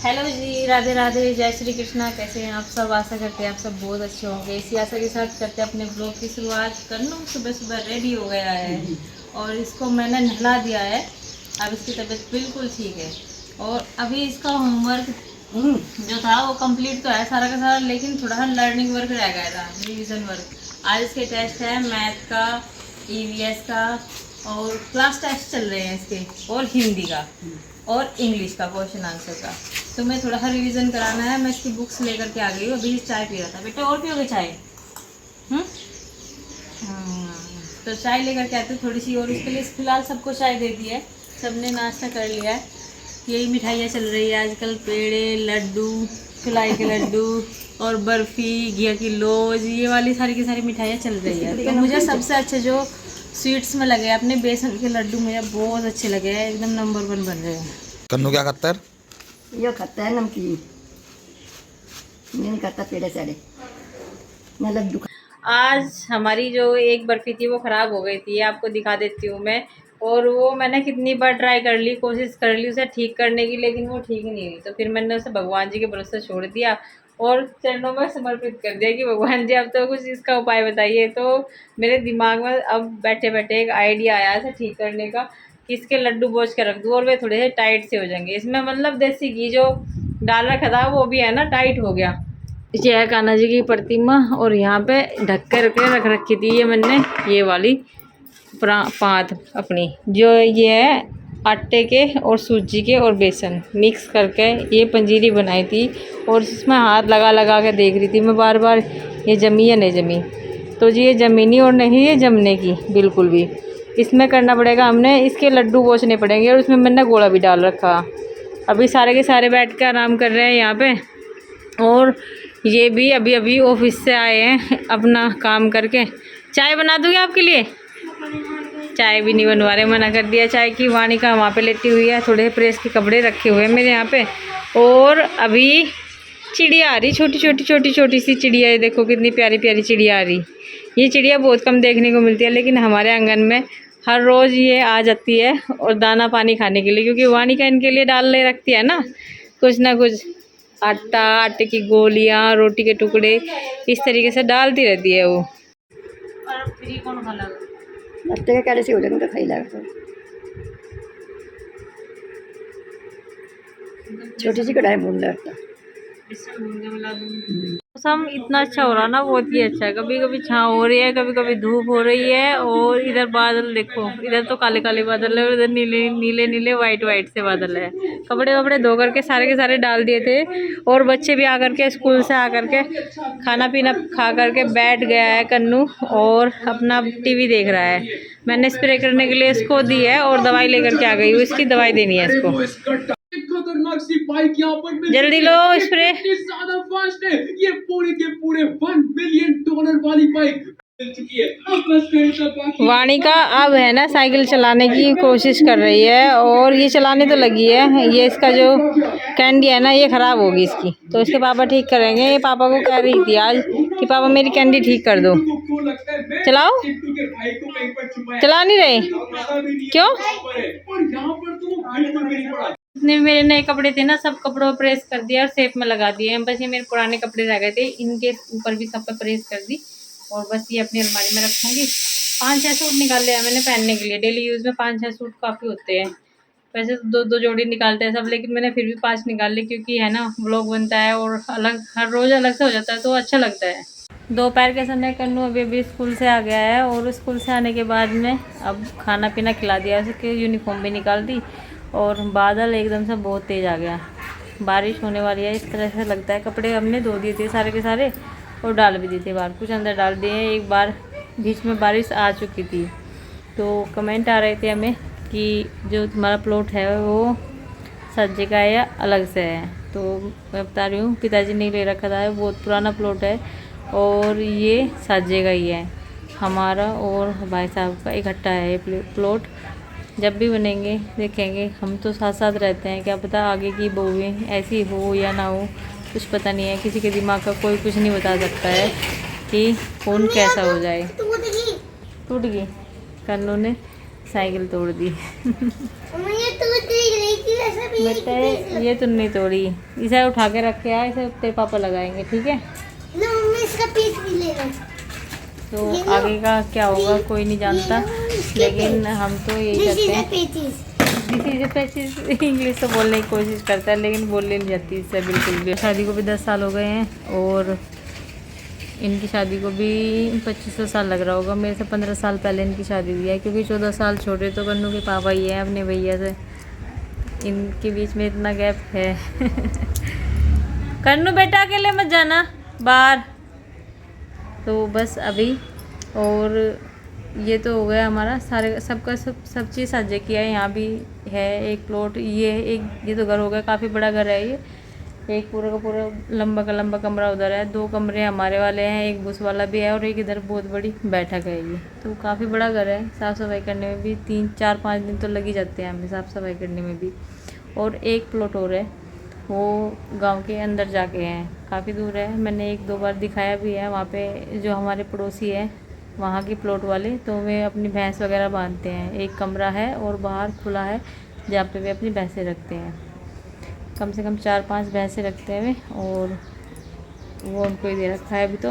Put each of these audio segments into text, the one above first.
Hello जी, राधे राधे, जय श्री कृष्णा। कैसे हैं आप सब? आशा करते हैं आप सब बहुत अच्छे होंगे। इसी आशा के साथ करते हैं अपने ब्लॉग की शुरुआत। करनू सुबह सुबह रेडी हो गया है और इसको मैंने नहला दिया है। अब इसकी तबीयत बिल्कुल ठीक है और अभी इसका होमवर्क जो था वो कंप्लीट तो है सारा का सारा, लेकिन थोड़ा सा लर्निंग वर्क रह गया था, रिविजन वर्क। आज इसके टेस्ट है मैथ का, ईवीएस का और क्लास टेस्ट चल रहे हैं इसके, और हिंदी का और इंग्लिश का क्वेश्चन आंसर का। तो मैं थोड़ा सा रिवीजन कराना है। मैं इसकी बुक्स लेकर के आ गई हूँ। अभी चाय पी रहा था। बेटा और पियोगे चाय? तो चाय लेकर के आते थोड़ी सी, और उसके लिए फिलहाल सबको चाय दे दी है, सबने नाश्ता कर लिया है। यही मिठाइयाँ चल रही है आजकल, पेड़े, लड्डू, चुलाई के लड्डू और बर्फ़ी, घिया की लोज, ये वाली सारी की सारी मिठाइयाँ चल रही है। तो मुझे सबसे अच्छे जो स्वीट्स में लगे अपने बेसन के लड्डू मुझे बहुत अच्छे लगे हैं, एकदम नंबर 1 बन रहे हैं। कन्नू क्या खाता है? ये खाता है नमकीन, नहीं खाता पेड़े साड़े न लड्डू। आज हमारी जो एक बर्फ़ी थी वो ख़राब हो गई थी, आपको दिखा देती हूँ मैं। और वो मैंने कितनी बार ट्राई कर ली, कोशिश कर ली उसे ठीक करने की, लेकिन वो ठीक नहीं हुई। तो फिर मैंने उसे भगवान जी के भरोसे छोड़ दिया और चरणों में समर्पित कर दिया कि भगवान जी आप तो कुछ इसका उपाय बताइए। तो मेरे दिमाग में अब बैठे बैठे एक आइडिया आया इसे ठीक करने का कि इसके लड्डू बोझ के रख दूँ और वे थोड़े से टाइट से हो जाएंगे। इसमें मतलब देसी घी जो डाल रखा था वो भी है ना, टाइट हो गया। ये है कान्हा जी की प्रतिमा और यहाँ पे ढक कर के रख रखी थी ये मैंने, ये वाली पात अपनी, जो ये है आटे के और सूजी के और बेसन मिक्स करके ये पंजीरी बनाई थी। और इसमें हाथ लगा लगा के देख रही थी मैं बार बार, ये जमी या नहीं जमी। तो जी ये जमी नहीं और नहीं ये जमने की बिल्कुल भी। इसमें करना पड़ेगा, हमने इसके लड्डू पोंछने पड़ेंगे और उसमें मैंने गोला भी डाल रखा। अभी सारे के सारे बैठ के आराम कर रहे हैं यहाँ पे, और ये भी अभी अभी ऑफिस से आए हैं अपना काम करके। चाय बना दूँगी आपके लिए? चाय भी नहीं बनवा रहे, मना कर दिया चाय की। वाणी का वहाँ पे लेटी हुई है, थोड़े प्रेस के कपड़े रखे हुए हैं मेरे यहाँ पे। और अभी चिड़िया आ रही, छोटी छोटी छोटी छोटी सी चिड़िया है, देखो कितनी प्यारी प्यारी चिड़िया आ रही। ये चिड़िया बहुत कम देखने को मिलती है, लेकिन हमारे आंगन में हर रोज़ ये आ जाती है और दाना पानी खाने के लिए, क्योंकि वाणी का इनके लिए डालने रखती है ना कुछ आटा, आटे की गोलियाँ, रोटी के टुकड़े, इस तरीके से डालती रहती है वो। और फिर कौन खा लगा नाश्ते के कैसे से हो जाएगा तो खाई लगा। छोटी सी कढ़ाई भून लगता मौसम इतना अच्छा हो रहा ना, बहुत ही अच्छा है। कभी कभी छाँव हो रही है, कभी कभी धूप हो रही है। और इधर बादल देखो, इधर तो काले काले बादल है और इधर नीले नीले नीले वाइट वाइट से बादल है। कपड़े वपड़े धो करके सारे के सारे डाल दिए थे, और बच्चे भी आकर के स्कूल से आकर के खाना पीना खा करके बैठ गया है कन्नू और अपना टीवी देख रहा है। मैंने स्प्रे करने के लिए इसको दी है और दवाई लेकर के आ गई हूँ, इसकी दवाई देनी है इसको। खतरनाक सी बाइक यहाँ पर जल्दी लो स्प्रे। ज्यादा फास्ट है ये, पूरे के पूरे $1 मिलियन वाली बाइक मिल चुकी है। अब बस वाणी का अब है ना साइकिल चलाने की कोशिश कर रही है, और ये चलाने तो लगी है। ये इसका जो कैंडी है ना, ये ख़राब होगी इसकी, तो इसके पापा ठीक करेंगे। ये पापा को कह रही थी आज कि पापा मेरी कैंडी ठीक कर दो। चलाओ, चला नहीं रहे क्यों? जितने मेरे नए कपड़े थे ना, सब कपड़ों पर प्रेस कर दिया और सेफ में लगा दिए हैं। बस ये मेरे पुराने कपड़े रह गए थे, इनके ऊपर भी सब पे प्रेस कर दी, और बस ये अपनी अलमारी में रखूँगी। 5-6 सूट निकाले हैं मैंने पहनने के लिए, डेली यूज़ में 5-6 सूट काफ़ी होते हैं। वैसे तो 2-2 जोड़ी निकालते हैं सब, लेकिन मैंने फिर भी 5 निकाल ली, क्योंकि है ना व्लॉग बनता है और अलग हर रोज़ अलग से हो जाता है तो अच्छा लगता है। दोपहर के समय कन्नू अभी स्कूल से आ गया है, और स्कूल से आने के बाद में अब खाना पीना खिला दिया, उसके यूनिफॉर्म भी निकाल दी। और बादल एकदम से बहुत तेज़ आ गया, बारिश होने वाली है इस तरह से लगता है। कपड़े हमने धो दिए थे सारे के सारे और डाल भी दिए थे बाहर, कुछ अंदर डाल दिए हैं। एक बार बीच में बारिश आ चुकी थी, तो कमेंट आ रहे थे हमें कि जो तुम्हारा प्लॉट है वो सज्जे का है या अलग से है। तो मैं बता रही हूँ, पिताजी ने ले रखा था, बहुत पुराना प्लॉट है और ये सज्जे का ही है हमारा और भाई साहब का इकट्ठा है ये प्लॉट। जब भी बनेंगे देखेंगे। हम तो साथ साथ रहते हैं, क्या पता आगे की बहुएं ऐसी हो या ना हो, कुछ पता नहीं है। किसी के दिमाग का कोई कुछ नहीं बता सकता है कि कौन कैसा हो जाए। टूट गई, कन्नू ने साइकिल तोड़ दी। बेटा ये तो नहीं तोड़ी, इसे उठा के रखे है, इसे तेरे पापा लगाएंगे, ठीक है। इसका पीस भी ले लो। तो आगे का क्या होगा कोई नहीं जानता, लेकिन हम तो यही करते हैं। पेचीज इंग्लिश तो बोलने की कोशिश करता है लेकिन बोलने नहीं जाती इससे बिल्कुल भी। शादी को भी 10 साल हो गए हैं और इनकी शादी को भी 25 साल लग रहा होगा। मेरे से 15 साल पहले इनकी शादी हुई है, क्योंकि 14 साल छोटे तो कन्नू के पापा ही हैं अपने भैया से, इनके बीच में इतना गैप है। कन्नू बेटा अकेले मत जाना बाहर। तो बस अभी, और ये तो हो गया हमारा सारे सबका सब चीज़ साझे किया है। यहाँ भी है एक प्लॉट, ये तो घर हो गया, काफ़ी बड़ा घर है ये। एक पूरा का पूरा लंबा का लंबा कमरा उधर है, 2 कमरे हमारे वाले हैं, एक बुस वाला भी है और एक इधर बहुत बड़ी बैठक है ये। तो काफ़ी बड़ा घर है। साफ़ सफाई करने में भी 3-4-5 दिन तो लग ही जाते हैं हमें साफ़ सफाई करने में भी। और एक प्लॉट और है, वो गांव के अंदर जाके हैं, काफ़ी दूर है। मैंने 1-2 बार दिखाया भी है। वहाँ पे जो हमारे पड़ोसी है वहाँ की प्लॉट वाले, तो वे अपनी भैंस वगैरह बांधते हैं। एक कमरा है और बाहर खुला है जहाँ पे वे अपनी भैंसें रखते हैं। कम से कम 4-5 भैंसें रखते हैं वे, और वो उनको ही दे रखा है अभी तो,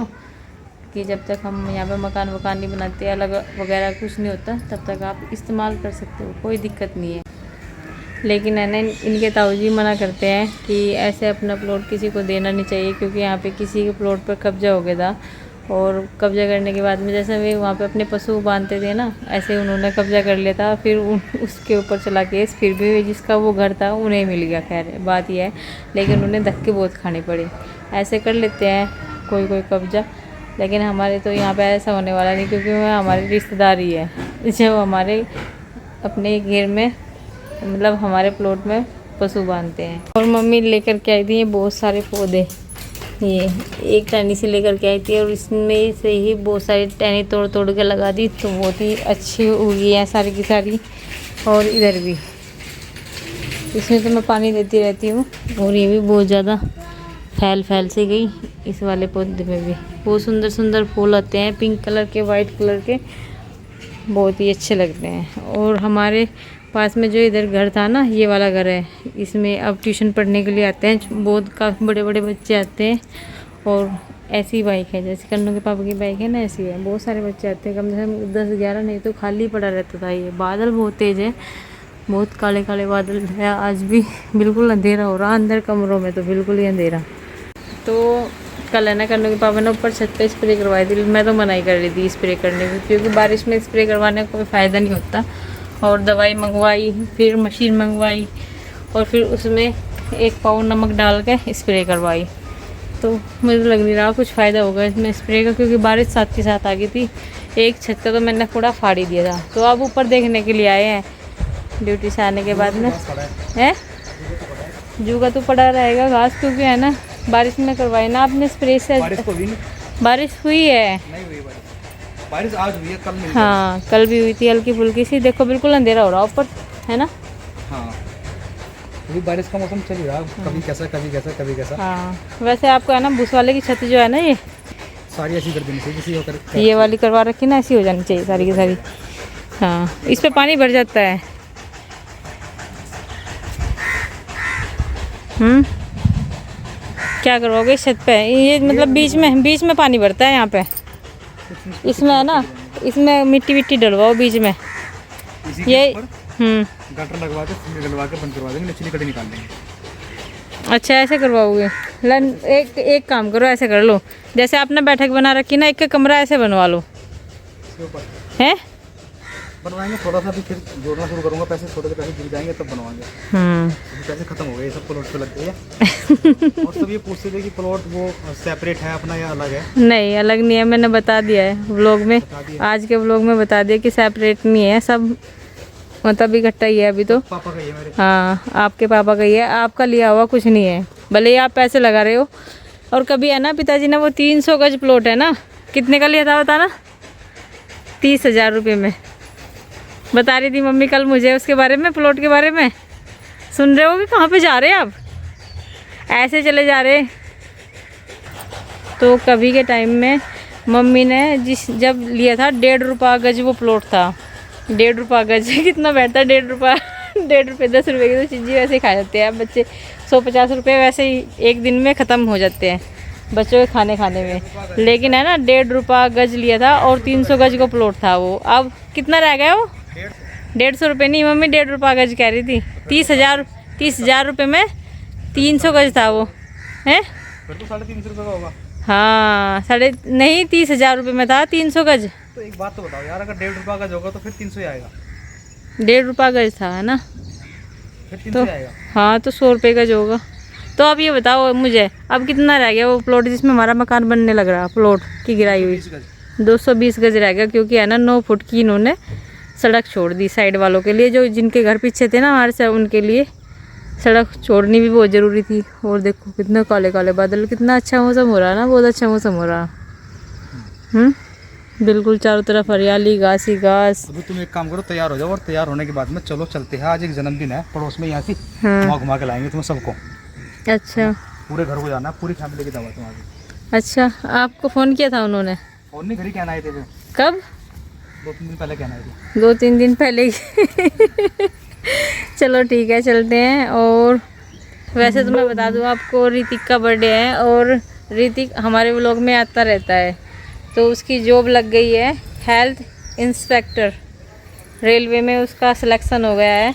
कि जब तक हम यहाँ पे मकान वकान नहीं बनाते, अलग वगैरह कुछ नहीं होता, तब तक आप इस्तेमाल कर सकते हो, कोई दिक्कत नहीं है। लेकिन है ना, इनके ताऊजी मना करते हैं कि ऐसे अपना प्लॉट किसी को देना नहीं चाहिए, क्योंकि यहाँ पे किसी के प्लॉट पर कब्जा हो गया था, और कब्जा करने के बाद में जैसे वे वहाँ पे अपने पशु बांधते थे ना, ऐसे उन्होंने कब्जा कर लिया था। फिर उसके ऊपर चला केस, फिर भी जिसका वो घर था उन्हें मिल गया। खैर बात यह है, लेकिन उन्हें धक्के बहुत खाने पड़े। ऐसे कर लेते हैं कोई कब्जा, लेकिन हमारे तो यहाँ पे ऐसा होने वाला नहीं, क्योंकि वह हमारी रिश्तेदारी है जो हमारे अपने घेर में, मतलब हमारे प्लॉट में पशु बांधते हैं। और मम्मी लेकर के आई थी ये बहुत सारे पौधे, ये एक टहनी से लेकर के आई थी, और इसमें से ही बहुत सारी टहनी तोड़ तोड़ के लगा दी, तो बहुत ही अच्छी उगी है सारी की सारी। और इधर भी, इसमें तो मैं पानी देती रहती हूँ, और ये भी बहुत ज़्यादा फैल से गई। इस वाले पौधे में भी बहुत सुंदर सुंदर फूल आते हैं, पिंक कलर के, वाइट कलर के, बहुत ही अच्छे लगते हैं। और हमारे पास में जो इधर घर था ना, ये वाला घर है, इसमें अब ट्यूशन पढ़ने के लिए आते हैं, बहुत काफ़ी बड़े बड़े बच्चे आते हैं। और ऐसी बाइक है जैसे कन्नू के पापा की बाइक है ना, ऐसी है, बहुत सारे बच्चे आते हैं, कम से कम 10-11, नहीं तो खाली पड़ा रहता था। ये बादल बहुत तेज़ है, बहुत काले काले बादल है, आज भी बिल्कुल अंधेरा हो रहा, अंदर कमरों में तो बिल्कुल ही अंधेरा। तो कल है ना, कन्नू के पापा ने ऊपर छत पे स्प्रे करवाई थी, मैं तो मना ही कर रही थी स्प्रे करने की, क्योंकि बारिश में स्प्रे करवाने का कोई फ़ायदा नहीं होता। और दवाई मंगवाई, फिर मशीन मंगवाई, और फिर उसमें 1 पाउंड नमक डाल के स्प्रे करवाई। तो मुझे लग नहीं रहा कुछ फ़ायदा होगा इसमें स्प्रे का, क्योंकि बारिश साथ के साथ आ गई थी। एक छत का तो मैंने पूरा फाड़ ही दिया था। तो अब ऊपर देखने के लिए आए हैं ड्यूटी से आने के बाद में। है जू का तो पड़ा रहेगा घास, क्योंकि है ना बारिश में करवाई ना आपने स्प्रे से। बारिश हुई है, बारिश आज हुई है, कल नहीं। हाँ कल भी हुई थी हल्की फुल्की सी। देखो बिल्कुल अंधेरा हो रहा ऊपर, है ना। हाँ अभी बारिश का मौसम चल रहा, कभी कैसा कभी कैसा कभी कैसा। हाँ वैसे आपको है ना भूस वाले की छत जो है ना, ये सारी ऐसी कर देनी चाहिए, किसी होकर ये वाली करवा रखी ना, ऐसी हो जानी चाहिए सारी की सारी। हाँ इस पे पानी भर जाता है। क्या करवाओगे छत पे? ये मतलब बीच में पानी भरता है यहाँ पे, इसमें है ना, इसमें मिट्टी डलवाओ बीच में ये। गटर लगवा के बंद करवा देंगे, निचली कड़ी निकाल देंगे। अच्छा ऐसे करवाओगे? एक काम करो, ऐसे कर लो, जैसे आपने बैठक बना रखी ना, एक कमरा ऐसे बनवा लो। हैं बनवाएंगे, थोड़ा सा भी फिर जोड़ना शुरू करूँगा, पैसे थोड़े से पैसे जुड़ जाएंगे तब बनवाएंगे। पैसे खत्म हो गए, सब प्लॉट पे लग गए हैं। और सब ये पूछते थे कि प्लॉट वो सेपरेट है अपना या अलग है? नहीं अलग नहीं है, मैंने बता दिया है व्लॉग में, आज के व्लॉग में बता दिया कि सेपरेट नहीं है, सब मतलब इकट्ठा ही है अभी तो। पापा का ही है मेरे। हाँ आपके पापा का ही है, आपका लिया हुआ कुछ नहीं है, भले ही आप पैसे लगा रहे हो। और कभी है ना पिताजी ने वो 300 गज प्लॉट है ना, कितने का लिया था बताना? 30,000 रुपये में। बता रही थी मम्मी कल मुझे उसके बारे में, प्लॉट के बारे में। सुन रहे हो कि कहाँ पे जा रहे हैं आप? ऐसे चले जा रहे। तो कभी के टाइम में मम्मी ने जब लिया था 1.5 रुपया गज वो प्लॉट था। 1.5 रुपया गज कितना बैठता है? 1.5 रुपया 1.5 रुपये 10 रुपये की तो चीज़ें वैसे ही खा जाते हैं बच्चे। 150 रुपये वैसे ही एक दिन में ख़त्म हो जाते हैं बच्चों के खाने में। लेकिन है ना 1.5 रुपये गज लिया था और 300 गज का प्लॉट था वो। अब कितना रह गया वो? 150 रुपये नहीं मम्मी, 1.5 रुपये गज कह रही थी। 30,000 रुपये में 300 गज था वो, हैं? फिर तो 350 रुपये का होगा। हाँ 30,000 रुपये में था 300 गज। तो एक बात तो बताओ यार, अगर 1.5 रुपये का होगा तो फिर 300 ही आएगा। 1.5 रुपये गज था, है ना? फिर 300 तो आएगा। हाँ तो 100 रुपये गज होगा। तो अब ये बताओ मुझे, अब कितना रह गया वो प्लॉट जिसमें हमारा मकान बनने लग रहा, प्लॉट की गिराई हुई? 220 गज रह गया, क्योंकि है ना 9 फुट की इन्होंने सड़क छोड़ दी साइड वालों के लिए, जो जिनके घर पीछे थे ना हमारे से, उनके लिए सड़क छोड़नी भी बहुत ज़रूरी थी। और देखो कितने काले काले बादल, कितना अच्छा मौसम हो रहा है ना, बहुत अच्छा मौसम हो रहा। बिल्कुल चारों तरफ हरियाली, घास ही घास। अभी तुम एक काम करो, तैयार हो जाओ, और तैयार होने के बाद में चलो चलते हैं। आज एक जन्मदिन है पड़ोस में, यहाँ से घुमा के लाएंगे तुम्हें सबको। अच्छा, पूरे घर को जाना है, पूरी फैमिली की दावत है आज। अच्छा, आपको फ़ोन किया था उन्होंने? और नहीं, घर ही कहना आए थे वो। कब? 2-3 दिन पहले कहना आए थे। 2-3 दिन पहले ही। चलो ठीक है, चलते हैं। और वैसे तो मैं बता दूं आपको, ऋतिक का बर्थडे है और ऋतिक हमारे व्लॉग में आता रहता है। तो उसकी जॉब लग गई है हेल्थ इंस्पेक्टर, रेलवे में उसका सिलेक्शन हो गया है।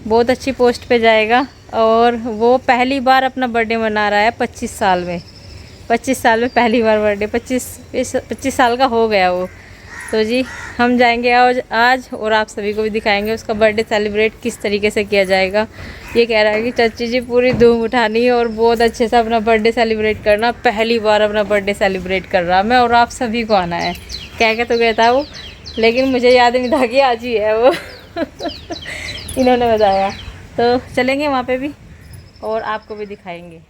बहुत अच्छी पोस्ट पे जाएगा और वो पहली बार अपना बर्थडे मना रहा है 25 साल में। 25 साल में पहली बार बर्थडे, 25 साल का हो गया वो। तो जी हम जाएंगे आज और आप सभी को भी दिखाएंगे उसका बर्थडे सेलिब्रेट किस तरीके से किया जाएगा। ये कह रहा है कि चाची जी पूरी धूम उठानी है और बहुत अच्छे से अपना बर्थडे सेलिब्रेट करना। पहली बार अपना बर्थडे सेलिब्रेट कर रहा मैं, और आप सभी को आना है। कह के तो गया था वो, लेकिन मुझे याद नहीं था कि आज ही है वो। इन्होंने बताया, तो चलेंगे वहाँ पे भी और आपको भी दिखाएंगे।